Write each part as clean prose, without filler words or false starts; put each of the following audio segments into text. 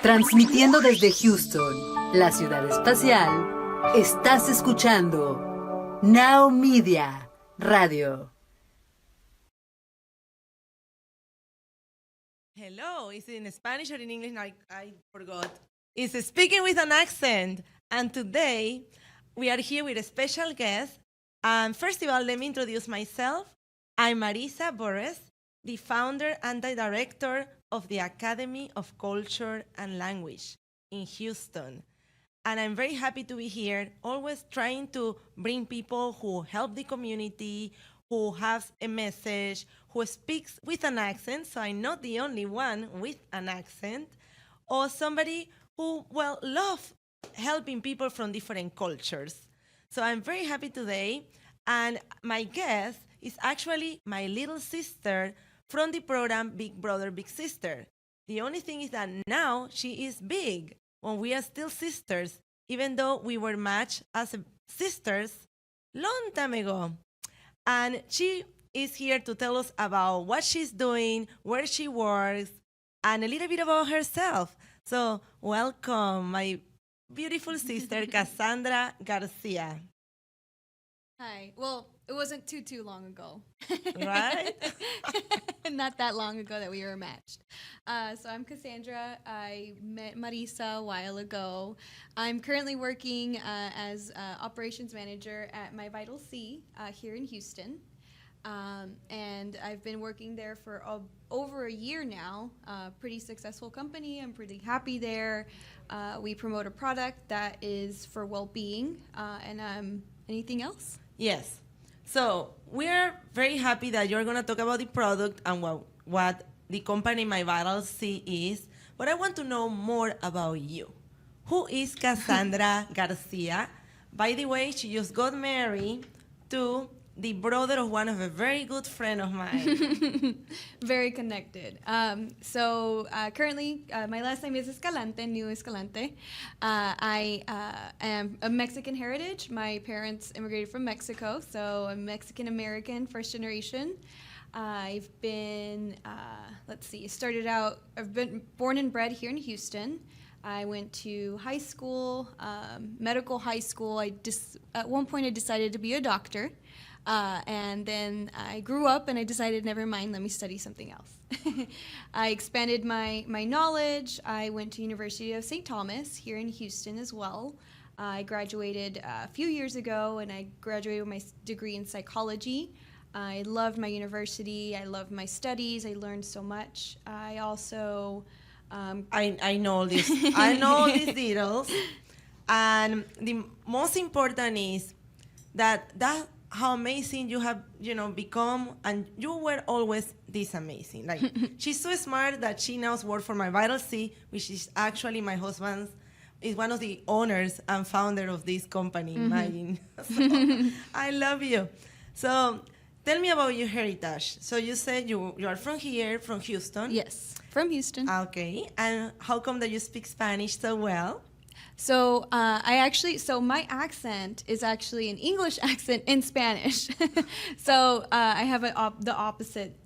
Transmitiendo desde Houston, la ciudad espacial, estás escuchando NowMedia Radio. Hello, is it in Spanish or in English? No, I forgot. It's speaking with an accent. And today we are here with a special guest. First of all, let me introduce myself. I'm Marisa Borres, the founder and the director of the Academy of Culture and Language in Houston. And I'm very happy to be here, always trying to bring people who help the community, who has a message, who speaks with an accent, so I'm not the only one with an accent, or somebody who, well, love helping people from different cultures. So I'm very happy today, and my guest is actually my little sister from the program Big Brother, Big Sister. The only thing is that now she is big when we are still sisters, even though we were matched as sisters long time ago. And she is here to tell us about what she's doing, where she works, and a little bit about herself. So welcome, my beautiful sister, Cassandra Garcia. Hi. Well, it wasn't too long ago. Right? Not that long ago that we were matched. So I'm Cassandra. I met Marisa a while ago. I'm currently working as operations manager at My Vital C here in Houston. And I've been working there for over a year now. Pretty successful company. I'm pretty happy there. We promote a product that is for well-being. And anything else? Yes. So we're very happy that you're going to talk about the product and what the company My Vital C is. But I want to know more about you. Who is Cassandra Garcia? By the way, she just got married to the brother of one of a very good friend of mine. Very connected. So currently, my last name is Escalante, New Escalante. I am of Mexican heritage. My parents immigrated from Mexico, so I'm Mexican-American, first generation. I've been, I've been born and bred here in Houston. I went to high school, medical high school. At one point I decided to be a doctor. And then I grew up and I decided, never mind, let me study something else. I expanded my knowledge. I went to University of St. Thomas here in Houston as well. I graduated a few years ago, and I graduated with my degree in psychology. I loved my university. I loved my studies. I learned so much. I also... I know this. I know all these details. And the most important is that how amazing you have, become, and you were always this amazing. Like, she's so smart that she now works for My Vital C, which is actually my husband's, is one of the owners and founder of this company, imagine. So, I love you. So, tell me about your heritage. So, you said you are from here, from Houston. Yes, from Houston. Okay, and how come that you speak Spanish so well? So my accent is actually an English accent in Spanish. So I have the opposite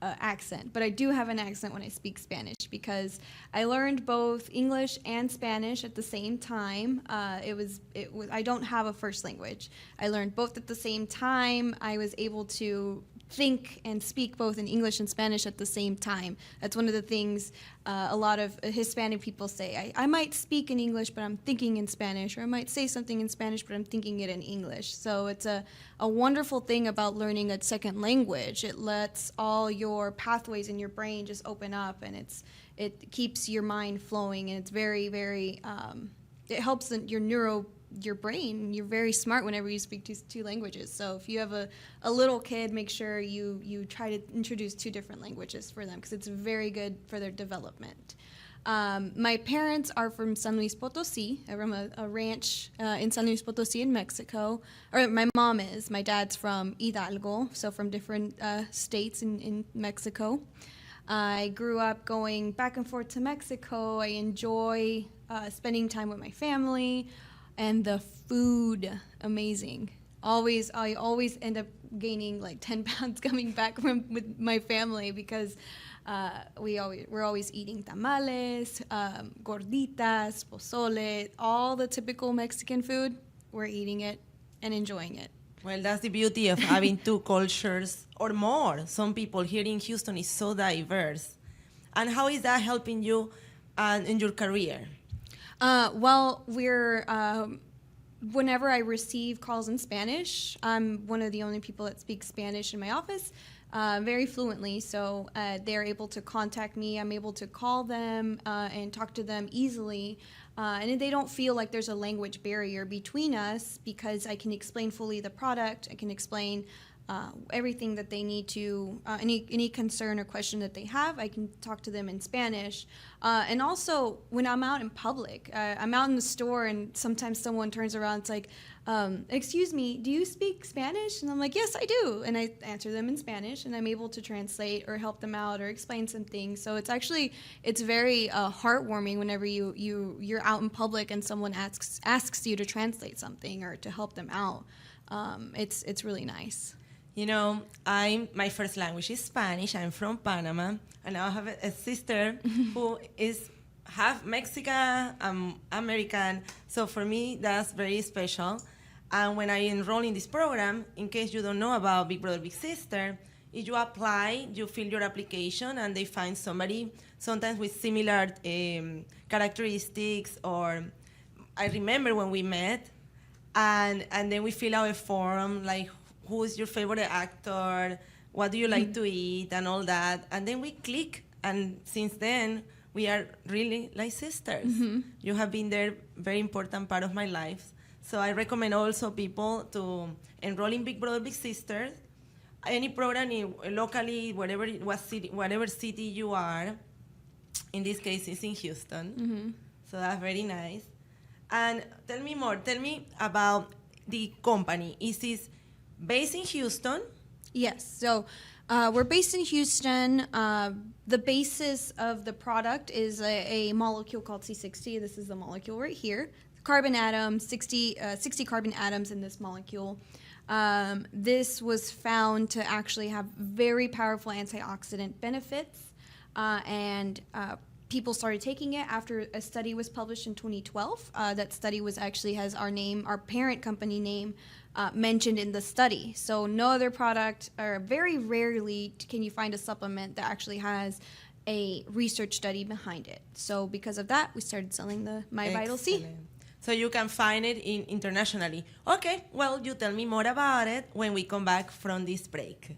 accent, but I do have an accent when I speak Spanish because I learned both English and Spanish at the same time. I don't have a first language. I learned both at the same time. I was able to think and speak both in English and Spanish at the same time. That's one of the things a lot of Hispanic people say. I might speak in English, but I'm thinking in Spanish, or I might say something in Spanish, but I'm thinking it in English. So it's a wonderful thing about learning a second language. It lets all your pathways in your brain just open up, and it keeps your mind flowing, and it's very, very, it helps your brain. You're very smart whenever you speak two languages. So if you have a little kid, make sure you try to introduce two different languages for them because it's very good for their development. My parents are from San Luis Potosí, from a ranch in San Luis Potosí in Mexico. Or my mom is. My dad's from Hidalgo, so from different states in Mexico. I grew up going back and forth to Mexico. I enjoy spending time with my family. And the food, amazing. I always end up gaining like 10 pounds coming back with my family because We're always eating tamales, gorditas, pozole, all the typical Mexican food. We're eating it and enjoying it. Well, that's the beauty of having two cultures or more. Some people here in Houston is so diverse. And how is that helping you in your career? Well, whenever I receive calls in Spanish, I'm one of the only people that speaks Spanish in my office very fluently. So they're able to contact me. I'm able to call them and talk to them easily. And they don't feel like there's a language barrier between us because I can explain fully the product. I can explain everything that they need to, any concern or question that they have, I can talk to them in Spanish. And also, when I'm out in public, I'm out in the store and sometimes someone turns around, it's like, excuse me, do you speak Spanish? And I'm like, yes, I do. And I answer them in Spanish and I'm able to translate or help them out or explain some things. So it's very heartwarming whenever you're out in public and someone asks you to translate something or to help them out. It's really nice. You know, my first language is Spanish. I'm from Panama, and I have a sister who is half Mexican, American. So for me, that's very special. And when I enroll in this program, in case you don't know about Big Brother, Big Sister, if you apply, you fill your application, and they find somebody sometimes with similar characteristics. Or I remember when we met, and then we fill out a form like, who is your favorite actor, what do you like to eat, and all that. And then we click, and since then, we are really like sisters. Mm-hmm. You have been there, very important part of my life. So I recommend also people to enroll in Big Brother, Big Sister, any program locally, whatever city you are. In this case, it's in Houston. Mm-hmm. So that's very nice. And tell me more. Tell me about the company. Is this based in Houston? Yes. So we're based in Houston. The basis of the product is a molecule called C60. This is the molecule right here. Carbon atom, 60 carbon atoms in this molecule. This was found to actually have very powerful antioxidant benefits. And people started taking it after a study was published in 2012. That study has our parent company name mentioned in the study. So no other product, or very rarely can you find a supplement that actually has a research study behind it. So because of that, we started selling the MyVital C. So you can find it internationally. Okay, well, you tell me more about it when we come back from this break.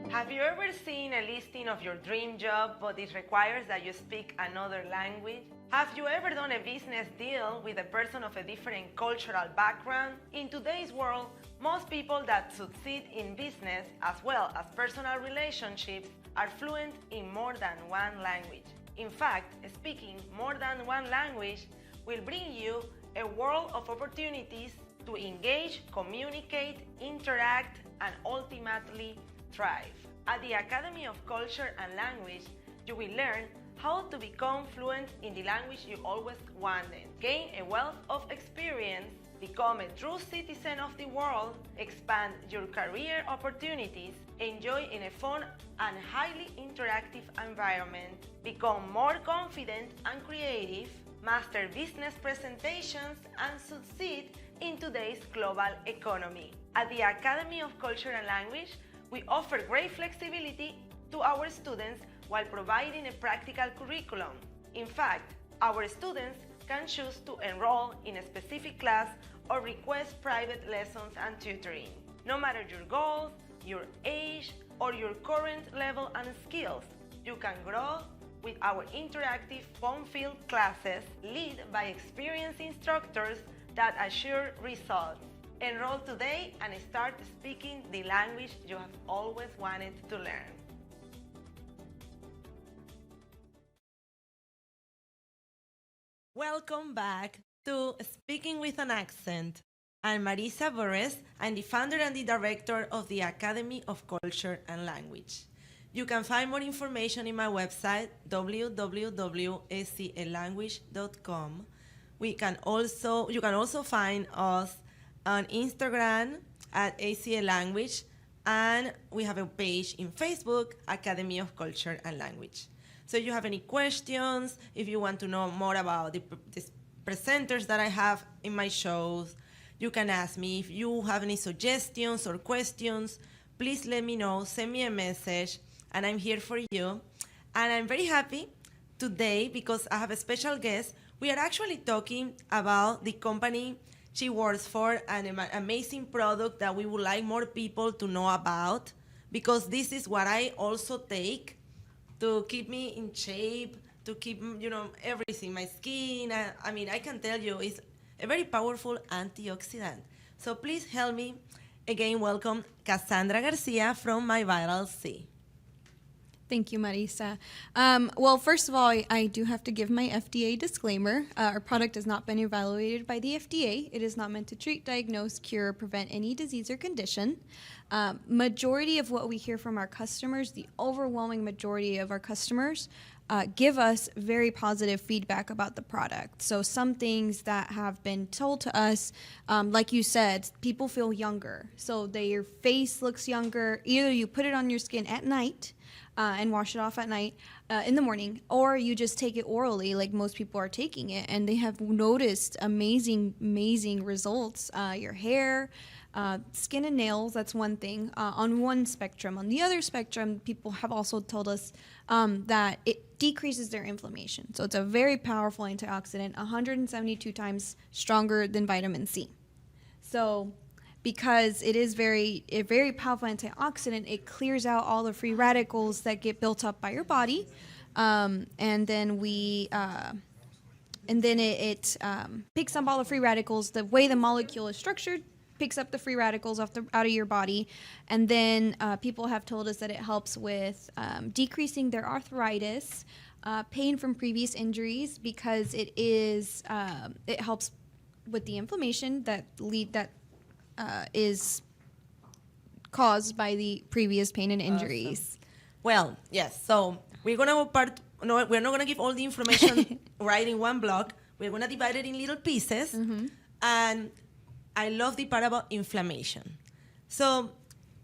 Have you ever seen a listing of your dream job, but it requires that you speak another language? Have you ever done a business deal with a person of a different cultural background? In today's world, most people that succeed in business as well as personal relationships are fluent in more than one language. In fact, speaking more than one language will bring you a world of opportunities to engage, communicate, interact, and ultimately thrive. At the Academy of Culture and Language, you will learn how to become fluent in the language you always wanted, gain a wealth of experience, become a true citizen of the world, expand your career opportunities, enjoy in a fun and highly interactive environment, become more confident and creative, master business presentations, and succeed in today's global economy. At the Academy of Culture and Language, we offer great flexibility to our students while providing a practical curriculum. In fact, our students can choose to enroll in a specific class or request private lessons and tutoring. No matter your goals, your age, or your current level and skills, you can grow with our interactive fun-filled classes led by experienced instructors that assure results. Enroll today and start speaking the language you have always wanted to learn. Welcome back to Speaking with an Accent. I'm Marisa Borres. I'm the founder and the director of the Academy of Culture and Language. You can find more information in my website, www.aclanguage.com. You can also find us on Instagram at ACA Language, and we have a page in Facebook, Academy of Culture and Language. So if you have any questions, if you want to know more about the presenters that I have in my shows, you can ask me. If you have any suggestions or questions, please let me know, send me a message, and I'm here for you. And I'm very happy today because I have a special guest. We are actually talking about the company she works for, an amazing product that we would like more people to know about, because this is what I also take to keep me in shape, to keep, everything, my skin. I can tell you it's a very powerful antioxidant. So please help me again welcome Cassandra Garcia from My Vital C. Thank you, Marisa. Well, first of all, I do have to give my FDA disclaimer. Our product has not been evaluated by the FDA. It is not meant to treat, diagnose, cure, or prevent any disease or condition. Majority of what we hear from our customers, the overwhelming majority of our customers, give us very positive feedback about the product. So some things that have been told to us, like you said, people feel younger. So your face looks younger. Either you put it on your skin at night, and wash it off at night, in the morning, or you just take it orally like most people are taking it, and they have noticed amazing results. Your hair, skin and nails, that's one thing, on one spectrum. On the other spectrum, people have also told us that it decreases their inflammation. So it's a very powerful antioxidant, 172 times stronger than vitamin C. So because it is a very powerful antioxidant, it clears out all the free radicals that get built up by your body, and then it picks up all the free radicals. The way the molecule is structured picks up the free radicals out of your body, and then people have told us that it helps with decreasing their arthritis, pain from previous injuries, because it helps with the inflammation that is caused by the previous pain and injuries. Awesome. Well, yes. So we're gonna we're not gonna give all the information right in one block. We're gonna divide it in little pieces. Mm-hmm. And I love the part about inflammation. So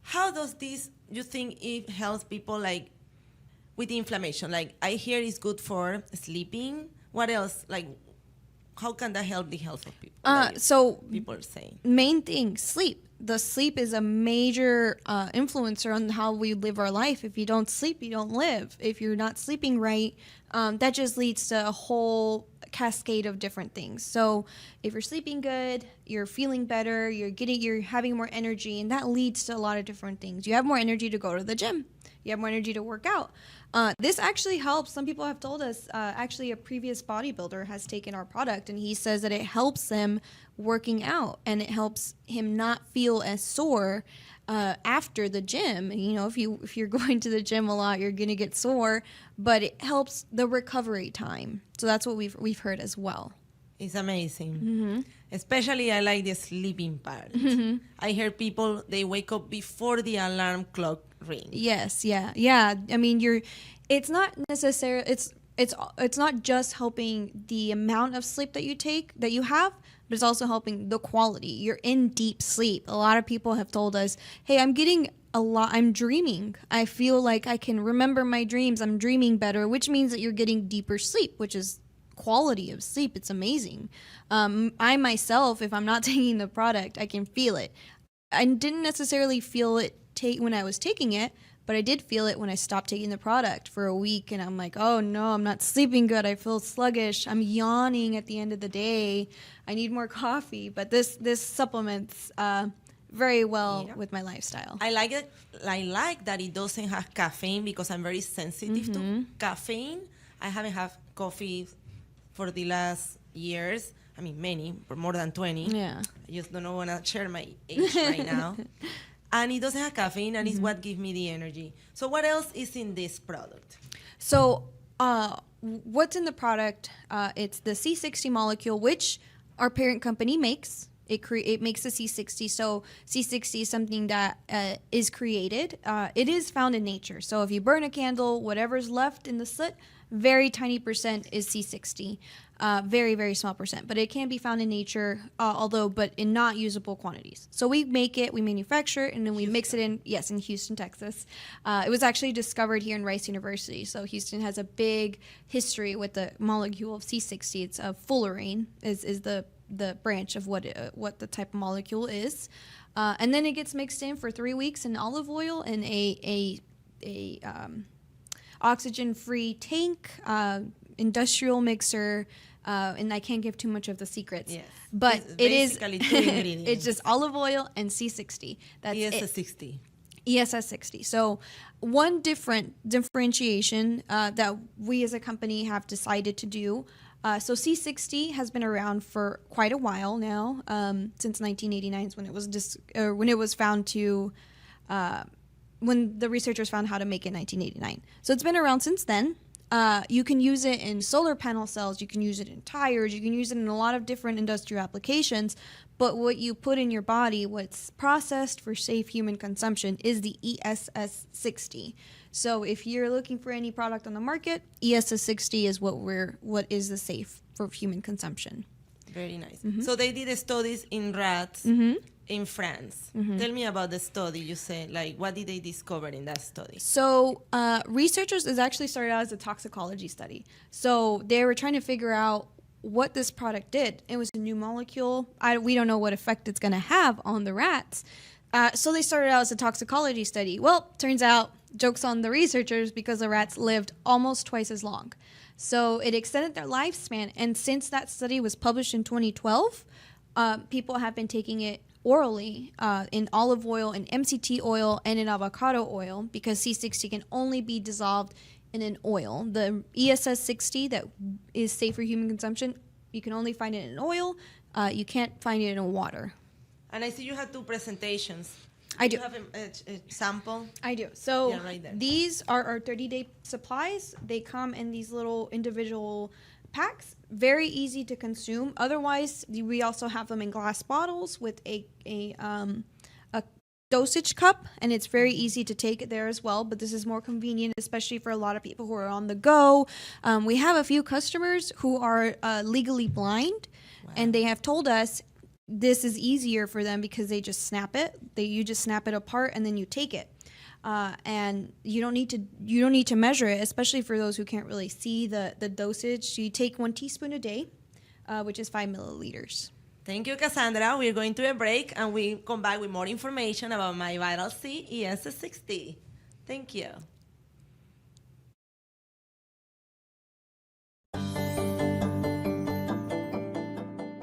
how does this, you think it helps people like with the inflammation? Like I hear it's good for sleeping. What else? Like how can that help the health of people? So people are saying main thing, sleep. The sleep is a major influencer on how we live our life. If you don't sleep, you don't live. If you're not sleeping right, that just leads to a whole cascade of different things. So if you're sleeping good, you're feeling better, you're having more energy, and that leads to a lot of different things. You have more energy to go to the gym. You have more energy to work out. This actually helps. Some people have told us, actually a previous bodybuilder has taken our product, and he says that it helps him working out, and it helps him not feel as sore after the gym. You know, if you're going to the gym a lot, you're gonna get sore, but it helps the recovery time. So that's what we've heard as well. It's amazing. Mm-hmm. Especially I like the sleeping part. Mm-hmm. I hear people, they wake up before the alarm clock rings. Yes, yeah. I mean, it's not necessarily, it's not just helping the amount of sleep that you have, but it's also helping the quality. You're in deep sleep. A lot of people have told us, hey, I'm dreaming. I feel like I can remember my dreams. I'm dreaming better, which means that you're getting deeper sleep, which is quality of sleep. It's amazing. I myself, if I'm not taking the product, I can feel it. I didn't necessarily feel it when I was taking it, but I did feel it when I stopped taking the product for a week, and I'm like, oh no, I'm not sleeping good. I feel sluggish. I'm yawning at the end of the day. I need more coffee. But this supplements very well with my lifestyle. I like it. I like that it doesn't have caffeine, because I'm very sensitive to caffeine. I haven't had coffee for the last years. I mean, many, for more than 20. Yeah. I just don't want to share my age right now. And it doesn't have caffeine, and it's what gives me the energy. So what else is in this product? So what's in the product? It's the C60 molecule, which our parent company makes. It makes the C60. So C60 is something that is created. It is found in nature. So if you burn a candle, whatever's left in the soot, very tiny % is C60. Very, very small percent, but it can be found in nature, but in not usable quantities. So we make it, we manufacture it, and then we mix it in, yes, in Houston, Texas. It was actually discovered here in Rice University. So Houston has a big history with the molecule of C60. It's fullerene is the branch of what the type of molecule is. And then it gets mixed in for 3 weeks in olive oil in a oxygen-free tank, industrial mixer, and I can't give too much of the secrets. Yes. But It's basically two ingredients. it's just olive oil and C60. That's ESS it. 60. ESS 60. So one differentiation that we as a company have decided to do. So C60 has been around for quite a while now, since 1989 is when it was found to, when the researchers found how to make it in 1989. So it's been around since then. You can use it in solar panel cells, you can use it in tires, you can use it in a lot of different industrial applications, but what you put in your body, what's processed for safe human consumption, is the ESS 60. So if you're looking for any product on the market, ESS 60 is what is the safe for human consumption. Very nice. So they did studies in rats in France. Tell me about the study. You said, like, what did they discover in that study? So researchers, it actually started out as a toxicology study. So they were trying to figure out what this product did. It was a new molecule. We don't know what effect it's going to have on the rats. So they started out as a toxicology study. Well, turns out, joke's on the researchers, because the rats lived almost twice as long. So it extended their lifespan. And since that study was published in 2012, people have been taking it orally in olive oil, in MCT oil, and in avocado oil, because C60 can only be dissolved in an oil. The ESS 60 that is safe for human consumption, you can only find it in oil. You can't find it in water. And I see you had 2 presentations. I do. You have a sample? I do. So Yeah, right there. these are our 30-day supplies. They come in these little individual packs. Very easy to consume. Otherwise, we also have them in glass bottles with a dosage cup, and it's very easy to take it there as well. But this is more convenient, especially for a lot of people who are on the go. We have a few customers who are legally blind, and they have told us this is easier for them because they just snap it. You just snap it apart and then you take it, and you don't need to measure it, especially for those who can't really see the dosage. You take 1 teaspoon a day, which is 5 milliliters. Thank you, Cassandra. We're going to a break, and we come back with more information about My Vital C ESS 60. Thank you.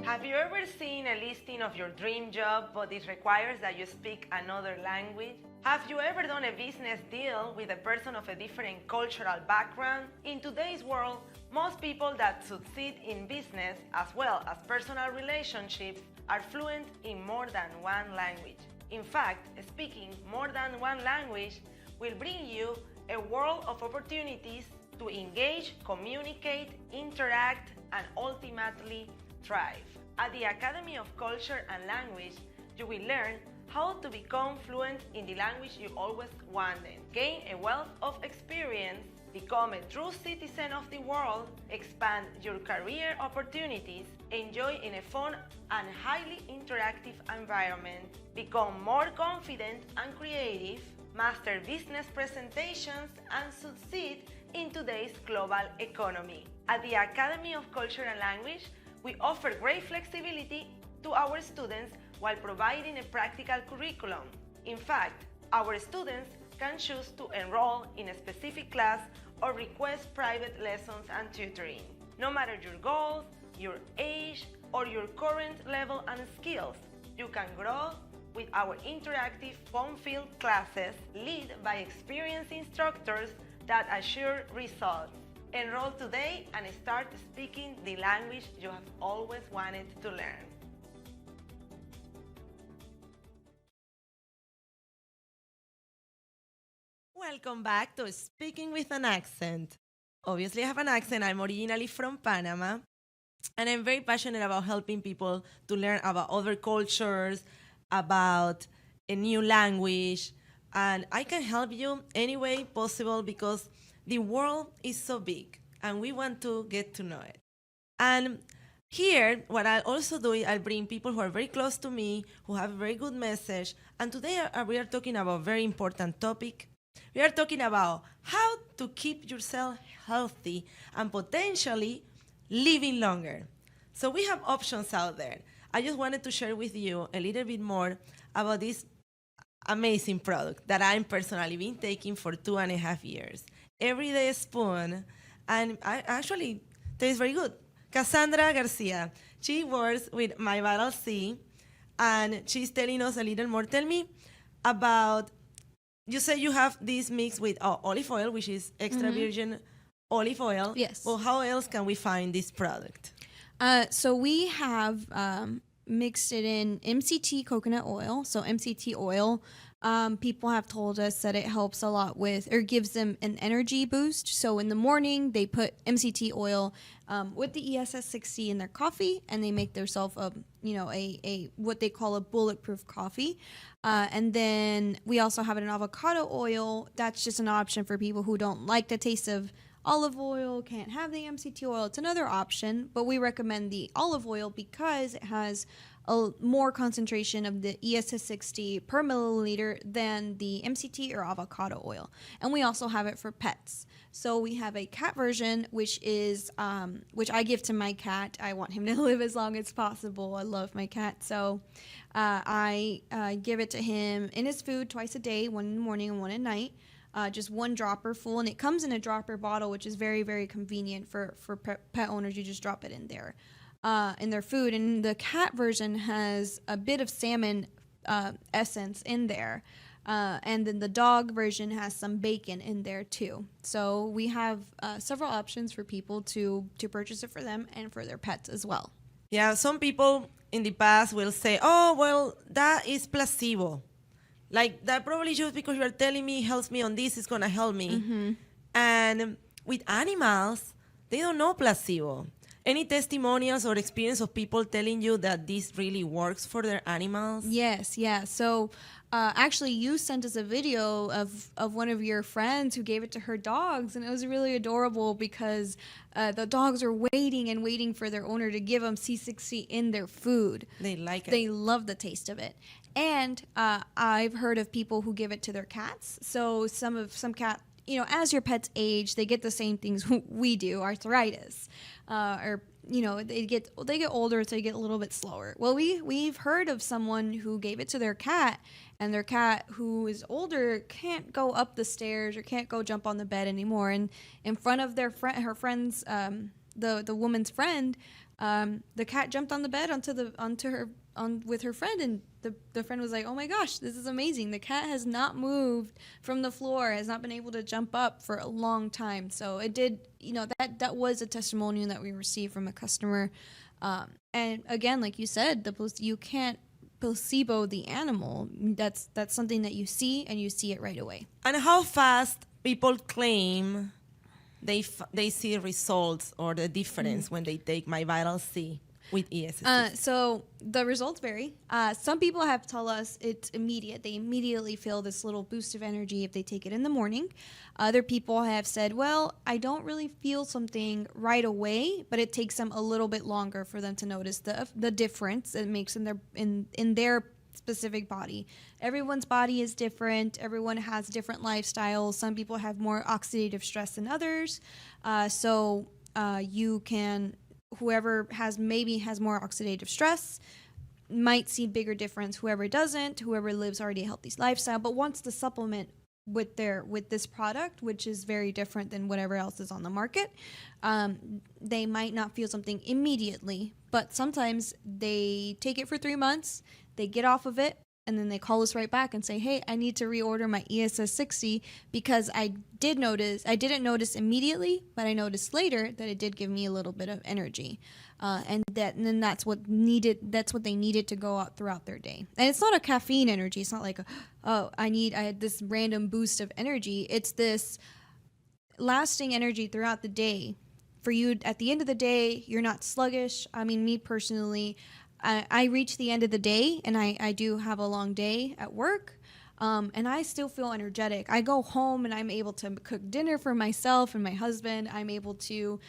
Have you ever seen a listing of your dream job, but it requires that you speak another language? Have you ever done a business deal with a person of a different cultural background? In today's world, most people that succeed in business as well as personal relationships are fluent in more than one language. In fact, speaking more than one language will bring you a world of opportunities to engage, communicate, interact, and ultimately thrive. At the Academy of Culture and Language, you will learn how to become fluent in the language you always wanted, gain a wealth of experience, become a true citizen of the world, expand your career opportunities, enjoy in a fun and highly interactive environment, become more confident and creative, master business presentations, and succeed in today's global economy. At the Academy of Culture and Language, we offer great flexibility to our students while providing a practical curriculum. In fact, our students can choose to enroll in a specific class or request private lessons and tutoring. No matter your goals, your age, or your current level and skills, you can grow with our interactive fun-filled classes led by experienced instructors that assure results. Enroll today and start speaking the language you have always wanted to learn. Welcome back to Speaking with an Accent. Obviously, I have an accent. I'm originally from Panama, and I'm very passionate about helping people to learn about other cultures, about a new language, and I can help you any way possible because the world is so big and we want to get to know it. And here, what I also do is I bring people who are very close to me, who have a very good message. And today we are talking about a very important topic. We are talking about how to keep yourself healthy and potentially living longer. So we have options out there. I just wanted to share with you a little bit more about this amazing product that I'm personally been taking for 2.5 years. Everyday spoon, and I actually taste very good. Cassandra Garcia, she works with My Vital C, and she's telling us a little more. Tell me about, you say you have this mix with olive oil, which is extra virgin olive oil. Yes. Well, how else can we find this product? So we have mixed it in MCT coconut oil. So MCT oil, people have told us that it helps a lot with, or gives them an energy boost. So in the morning, they put MCT oil with the ESS 60 in their coffee, and they make themselves a what they call a bulletproof coffee. And then we also have it in avocado oil. That's just an option for people who don't like the taste of olive oil, can't have the MCT oil. It's another option, but we recommend the olive oil because it has a more concentration of the ESS 60 per milliliter than the MCT or avocado oil. And we also have it for pets. So we have a cat version, which is which I give to my cat. I want him to live as long as possible. I love my cat, so I give it to him in his food twice a day, one in the morning and one at night. Just one dropper full, and it comes in a dropper bottle, which is very, very convenient for pet owners. You just drop it in there, in their food. And the cat version has a bit of salmon essence in there, and then the dog version has some bacon in there too. So we have several options for people to purchase it for them and for their pets as well. Yeah, some people in the past will say, "Oh, well, that is placebo." Like, that probably just because you are telling me helps me on this is going to help me. And with animals, they don't know placebo. Any testimonials or experience of people telling you that this really works for their animals? Yes, yeah. So actually, you sent us a video of one of your friends who gave it to her dogs, and it was really adorable because the dogs are waiting and waiting for their owner to give them C60 in their food. They like it. They love the taste of it. And I've heard of people who give it to their cats. So some cat, as your pets age, they get the same things we do, arthritis, or they get older, so they get a little bit slower. Well, we've heard of someone who gave it to their cat, and their cat, who is older, can't go up the stairs or can't go jump on the bed anymore. And in front of her friend's, the woman's friend, the cat jumped on the bed with her friend, and the friend was like, "Oh my gosh, this is amazing. The cat has not moved from the floor, has not been able to jump up for a long time." So it did, that was a testimonial that we received from a customer. And again, like you said, you can't placebo the animal. That's something that you see, and you see it right away. And how fast people claim they see results or the difference when they take My Vital C with ESS? So the results vary. Some people have told us it's immediate. They immediately feel this little boost of energy if they take it in the morning. Other people have said, well, I don't really feel something right away, but it takes them a little bit longer for them to notice the difference it makes in their specific body. Everyone's body is different. Everyone has different lifestyles. Some people have more oxidative stress than others. So you can, whoever has more oxidative stress might see bigger difference. Whoever doesn't, whoever lives already a healthy lifestyle, but wants to supplement with this product, which is very different than whatever else is on the market, they might not feel something immediately, but sometimes they take it for 3 months, they get off of it, and then they call us right back and say, "Hey, I need to reorder my ESS 60 because I didn't notice immediately, but I noticed later that it did give me a little bit of energy." And then that's what they needed to go out throughout their day. And it's not a caffeine energy. It's not like, I had this random boost of energy. It's this lasting energy throughout the day. For you, at the end of the day, you're not sluggish. I mean, me personally, I reach the end of the day, and I do have a long day at work. And I still feel energetic. I go home and I'm able to cook dinner for myself and my husband. I'm able to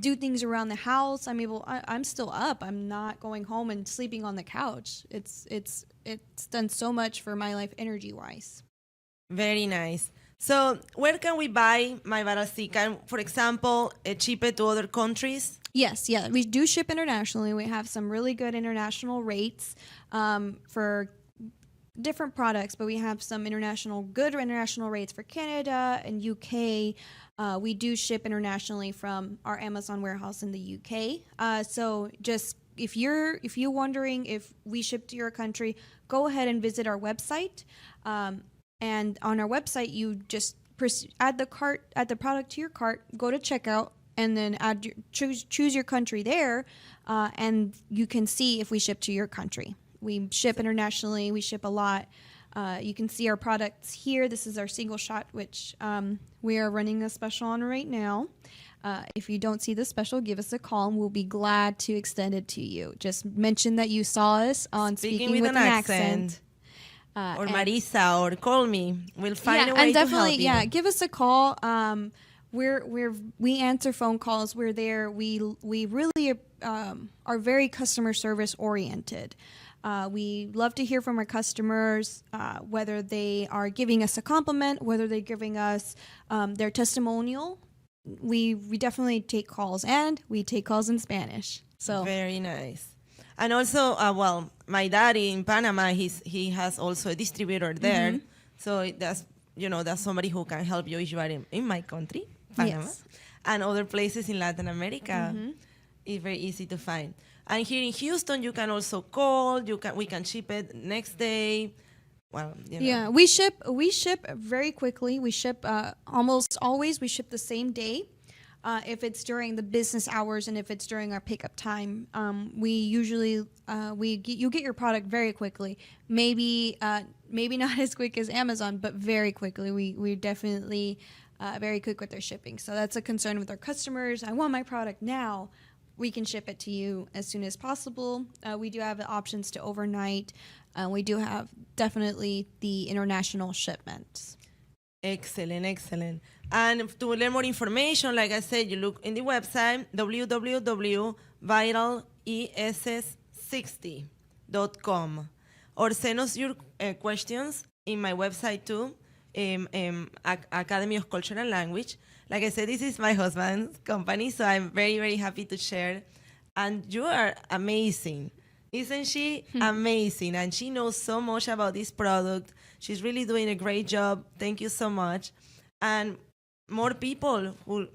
do things around the house. I'm still up. I'm not going home and sleeping on the couch. It's done so much for my life energy wise. Very nice. So where can we buy My Vital C? Can, for example, ship it to other countries? Yes, yeah, we do ship internationally. We have some really good international rates for different products, but we have some good international rates for Canada and UK. We do ship internationally from our Amazon warehouse in the UK. So just if you're wondering if we ship to your country, go ahead and visit our website. And on our website, you just add the product to your cart, go to checkout, and then choose your country there, and you can see if we ship to your country. We ship internationally. We ship a lot. You can see our products here. This is our single shot, which we are running a special on right now. If you don't see the special, give us a call, and we'll be glad to extend it to you. Just mention that you saw us on Speaking with an Accent. Or Marisa, or call me. We'll find a way and to definitely, help you. yeah, give us a call. We answer phone calls. We're there. We really are very customer service oriented. We love to hear from our customers, whether they are giving us a compliment, whether they're giving us their testimonial. We definitely take calls, and we take calls in Spanish. So very nice. And also, well, my daddy in Panama, he has also a distributor there. Mm-hmm. So that's somebody who can help you if you are in my country, Panama, yes. and other places in Latin America. Mm-hmm. It's very easy to find. And here in Houston, you can also call. We can ship it next day. Well, Yeah, we ship very quickly. We ship almost always. We ship the same day. If it's during the business hours and if it's during our pickup time, we usually you get your product very quickly. Maybe not as quick as Amazon, but very quickly. We're definitely very quick with their shipping. So that's a concern with our customers. I want my product now. We can ship it to you as soon as possible. We do have the options to overnight. We do have definitely the international shipments. Excellent, excellent. And to learn more information, like I said, you look in the website, www.virales60.com, or send us your questions in my website too, Academy of Culture and Language. Like I said, this is my husband's company, so I'm very, very happy to share. And you are amazing. Isn't she amazing? And she knows so much about this product. She's really doing a great job. Thank you so much. And more people who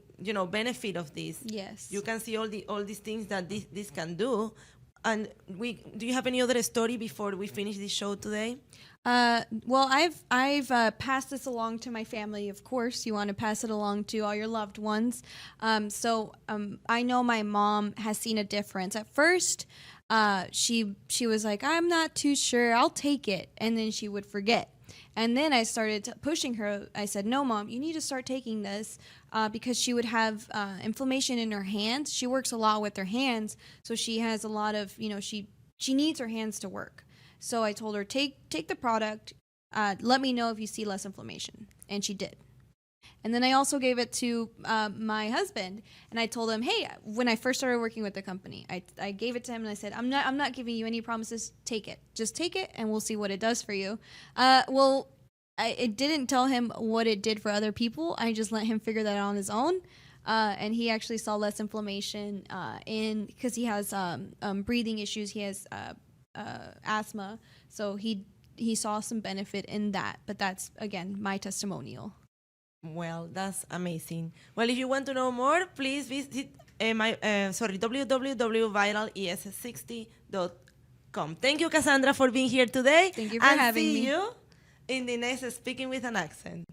benefit of this. Yes. You can see all these things that this can do. And do you have any other story before we finish this show today? Well, I've passed this along to my family. Of course, you want to pass it along to all your loved ones. So I know my mom has seen a difference. At first, she was like, I'm not too sure. I'll take it. And then she would forget. And then I started pushing her. I said, no, Mom, you need to start taking this because she would have inflammation in her hands. She works a lot with her hands. So she has a lot of, she needs her hands to work. So I told her, take the product. Let me know if you see less inflammation. And she did. And then I also gave it to my husband, and I told him, hey, when I first started working with the company, I gave it to him, and I said, I'm not giving you any promises. Take it. Just take it, and we'll see what it does for you. I didn't tell him what it did for other people. I just let him figure that out on his own. And he actually saw less inflammation because he has breathing issues. He has asthma. So he saw some benefit in that. But that's, again, my testimonial. Well, that's amazing. Well, if you want to know more, please visit www.virales60.com. Thank you, Cassandra, for being here today. Thank you for having me. And see you in the next Speaking with an Accent.